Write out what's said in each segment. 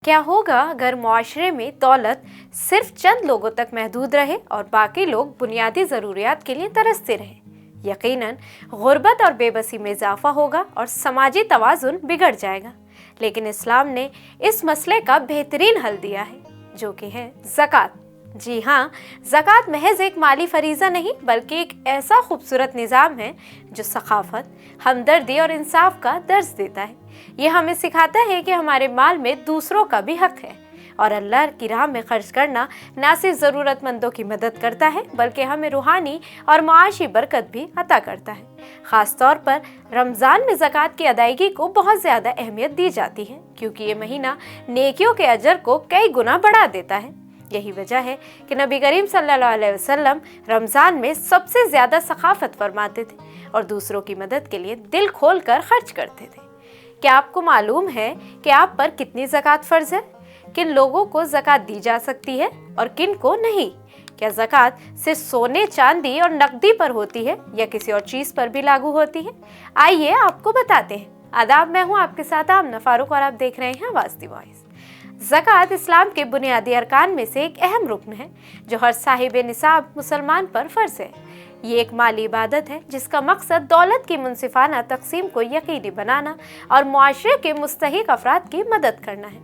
کیا ہوگا اگر معاشرے میں دولت صرف چند لوگوں تک محدود رہے اور باقی لوگ بنیادی ضروریات کے لیے ترستے رہیں؟ یقیناً غربت اور بے بسی میں اضافہ ہوگا اور سماجی توازن بگڑ جائے گا۔ لیکن اسلام نے اس مسئلے کا بہترین حل دیا ہے، جو کہ ہے زکوٰۃ۔ جی ہاں، زکوٰۃ محض ایک مالی فریضہ نہیں بلکہ ایک ایسا خوبصورت نظام ہے جو ثقافت، ہمدردی اور انصاف کا درس دیتا ہے۔ یہ ہمیں سکھاتا ہے کہ ہمارے مال میں دوسروں کا بھی حق ہے، اور اللہ کی راہ میں خرچ کرنا نہ صرف ضرورت مندوں کی مدد کرتا ہے بلکہ ہمیں روحانی اور معاشی برکت بھی عطا کرتا ہے۔ خاص طور پر رمضان میں زکوٰۃ کی ادائیگی کو بہت زیادہ اہمیت دی جاتی ہے، کیونکہ یہ مہینہ نیکیوں کے اجر کو کئی گنا بڑھا دیتا ہے۔ یہی وجہ ہے کہ نبی کریم صلی اللہ علیہ وسلم رمضان میں سب سے زیادہ سخاوت فرماتے تھے اور دوسروں کی مدد کے لیے دل کھول کر خرچ کرتے تھے۔ کیا آپ کو معلوم ہے کہ آپ پر کتنی زکوٰۃ فرض ہے؟ کن لوگوں کو زکوٰۃ دی جا سکتی ہے اور کن کو نہیں؟ کیا زکوٰۃ صرف سونے، چاندی اور نقدی پر ہوتی ہے یا کسی اور چیز پر بھی لاگو ہوتی ہے؟ آئیے آپ کو بتاتے ہیں۔ آداب، میں ہوں آپ کے ساتھ آمنہ فاروق اور آپ دیکھ رہے ہیں آواز دی وائس۔ زکوٰۃ اسلام کے بنیادی ارکان میں سے ایک اہم رکن ہے جو ہر صاحب نصاب مسلمان پر فرض ہے۔ یہ ایک مالی عبادت ہے جس کا مقصد دولت کی منصفانہ تقسیم کو یقینی بنانا اور معاشرے کے مستحق افراد کی مدد کرنا ہے۔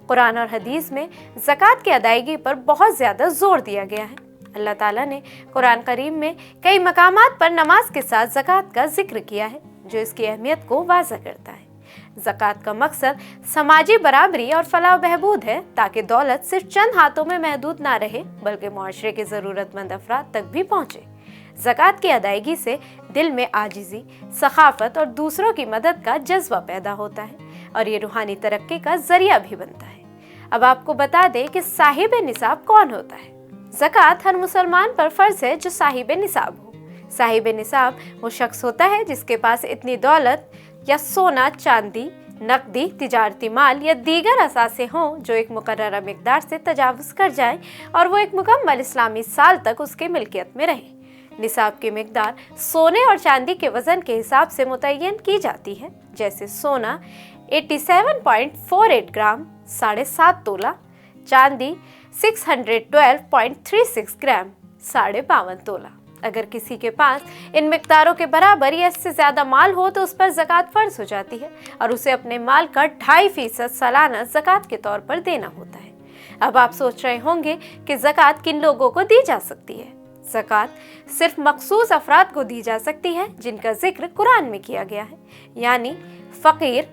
قرآن اور حدیث میں زکوٰۃ کی ادائیگی پر بہت زیادہ زور دیا گیا ہے۔ اللہ تعالیٰ نے قرآن کریم میں کئی مقامات پر نماز کے ساتھ زکوٰۃ کا ذکر کیا ہے، جو اس کی اہمیت کو واضح کرتا ہے۔ زکوٰۃ کا مقصد سماجی برابری اور فلاح و بہبود ہے، تاکہ دولت صرف چند ہاتھوں میں محدود نہ رہے بلکہ معاشرے کے ضرورت مند افراد تک بھی پہنچے۔ زکوٰۃ کی ادائیگی سے دل میں عاجزی، سخاوت اور دوسروں کی مدد کا جذبہ پیدا ہوتا ہے، اور یہ روحانی ترقی کا ذریعہ بھی بنتا ہے۔ اب آپ کو بتا دیں کہ صاحب نصاب کون ہوتا ہے۔ زکوٰۃ ہر مسلمان پر فرض ہے جو صاحب نصاب ہو۔ صاحب نصاب وہ شخص ہوتا ہے جس کے پاس اتنی دولت یا سونا، چاندی، نقدی، تجارتی مال یا دیگر اثاثے ہوں جو ایک مقررہ مقدار سے تجاوز کر جائیں اور وہ ایک مکمل اسلامی سال تک اس کے ملکیت میں رہیں۔ نصاب کی مقدار سونے اور چاندی کے وزن کے حساب سے متعین کی جاتی ہے، جیسے سونا 87.48 گرام 7.5 تولہ، چاندی 612.36 گرام 52.5 تولہ۔ اگر کسی کے پاس ان مقداروں کے برابر یا اس سے زیادہ مال ہو تو اس پر زکوٰۃ فرض ہو جاتی ہے اور اسے اپنے مال کا 2.5% سالانہ زکوٰۃ کے طور پر دینا ہوتا ہے۔ اب آپ سوچ رہے ہوں گے کہ زکوٰۃ کن لوگوں کو دی جا سکتی ہے؟ زکوٰۃ صرف مخصوص افراد کو دی جا سکتی ہے جن کا ذکر قرآن میں کیا گیا ہے، یعنی فقیر،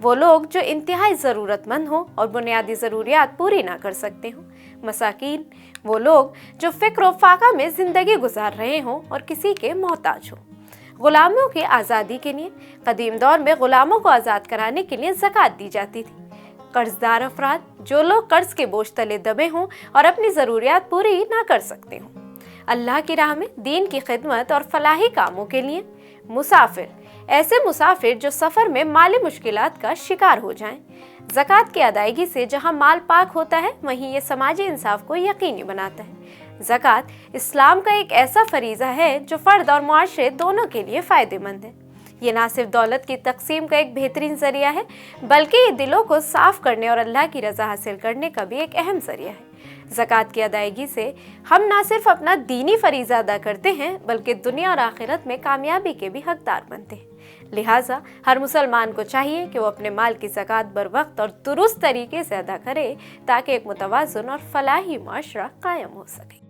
وہ لوگ جو انتہائی ضرورت مند ہوں اور بنیادی ضروریات پوری نہ کر سکتے ہوں، مساکین، وہ لوگ جو فقر و فاقہ میں زندگی گزار رہے ہوں اور کسی کے محتاج ہوں۔ غلاموں کی آزادی کے لیے قدیم دور میں غلاموں کو آزاد کرانے کے لیے زکوٰۃ دی جاتی تھی۔ قرض دار افراد، جو لوگ قرض کے بوجھ تلے دبے ہوں اور اپنی ضروریات پوری نہ کر سکتے ہوں۔ اللہ کی راہ میں دین کی خدمت اور فلاحی کاموں کے لیے مسافر، ایسے مسافر جو سفر میں مالی مشکلات کا شکار ہو جائیں۔ زکوٰۃ کی ادائیگی سے جہاں مال پاک ہوتا ہے وہیں یہ سماجی انصاف کو یقینی بناتا ہے۔ زکوٰۃ اسلام کا ایک ایسا فریضہ ہے جو فرد اور معاشرے دونوں کے لیے فائدہ مند ہے۔ یہ نہ صرف دولت کی تقسیم کا ایک بہترین ذریعہ ہے بلکہ یہ دلوں کو صاف کرنے اور اللہ کی رضا حاصل کرنے کا بھی ایک اہم ذریعہ ہے۔ زکوٰۃ کی ادائیگی سے ہم نہ صرف اپنا دینی فریضہ ادا کرتے ہیں بلکہ دنیا اور آخرت میں کامیابی کے بھی حقدار بنتے ہیں۔ لہٰذا ہر مسلمان کو چاہیے کہ وہ اپنے مال کی زکوٰۃ بر وقت اور درست طریقے سے ادا کرے تاکہ ایک متوازن اور فلاحی معاشرہ قائم ہو سکے۔